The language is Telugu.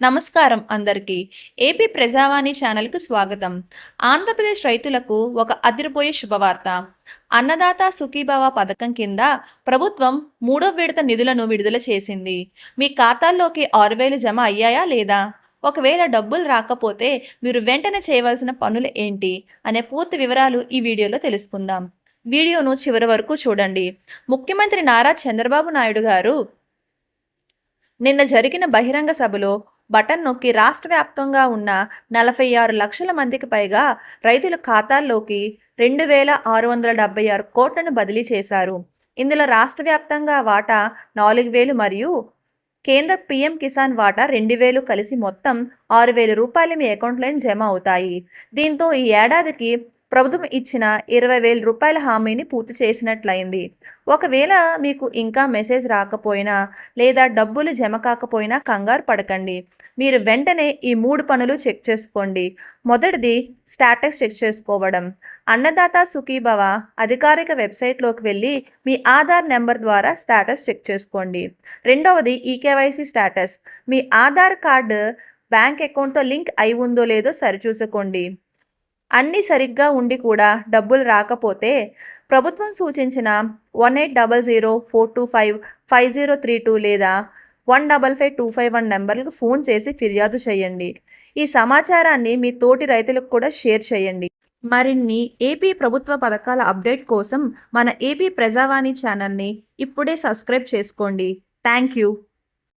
నమస్కారం అందరికీ. ఏపీ ప్రజావాణి ఛానల్‌కు స్వాగతం. ఆంధ్రప్రదేశ్ రైతులకు ఒక అదిరిపోయే శుభవార్త. అన్నదాత సుఖీభవ పథకం కింద ప్రభుత్వం మూడో విడత నిధులను విడుదల చేసింది. మీ ఖాతాల్లోకి 6,000 జమ అయ్యాయా లేదా? ఒకవేళ డబ్బులు రాకపోతే మీరు వెంటనే చేయవలసిన పనులు ఏంటి? అనే పూర్తి వివరాలు ఈ వీడియోలో తెలుసుకుందాం. వీడియోను చివరి వరకు చూడండి. ముఖ్యమంత్రి నారా చంద్రబాబు నాయుడు గారు నిన్న జరిగిన బహిరంగ సభలో బటన్ నొక్కి రాష్ట్ర వ్యాప్తంగా ఉన్న 46 లక్షల మందికి పైగా రైతుల ఖాతాల్లోకి 2,676 కోట్లను బదిలీ చేశారు. ఇందులో రాష్ట్ర వ్యాప్తంగా వాటా 4,000 మరియు కేంద్ర పీఎం కిసాన్ వాటా 2,000 కలిసి మొత్తం 6,000 రూపాయలు మీ అకౌంట్లో జమ అవుతాయి. దీంతో ఈ ఏడాదికి ప్రభుత్వం ఇచ్చిన 20,000 రూపాయల హామీని పూర్తి చేసినట్లయింది. ఒకవేళ మీకు ఇంకా మెసేజ్ రాకపోయినా లేదా డబ్బులు జమ కాకపోయినా కంగారు పడకండి. మీరు వెంటనే ఈ 3 పనులు చెక్ చేసుకోండి. మొదటిది స్టేటస్ చెక్ చేసుకోవడం. అన్నదాత సుఖీభవ అధికారిక వెబ్సైట్లోకి వెళ్ళి మీ ఆధార్ నెంబర్ ద్వారా స్టేటస్ చెక్ చేసుకోండి. రెండవది ఈకేవైసీ స్టేటస్. మీ ఆధార్ కార్డు బ్యాంక్ అకౌంట్తో లింక్ అయి ఉందో లేదో సరిచూసుకోండి. అన్నీ సరిగ్గా ఉండి కూడా డబ్బులు రాకపోతే ప్రభుత్వం సూచించిన 1800-425-5032 లేదా 155-251 నెంబర్లకు ఫోన్ చేసి ఫిర్యాదు చేయండి. ఈ సమాచారాన్ని మీ తోటి రైతులకు కూడా షేర్ చేయండి. మరిన్ని ఏపీ ప్రభుత్వ పథకాల అప్డేట్ కోసం మన ఏపీ ప్రజావాణి ఛానల్ని ఇప్పుడే సబ్స్క్రైబ్ చేసుకోండి. Thank you.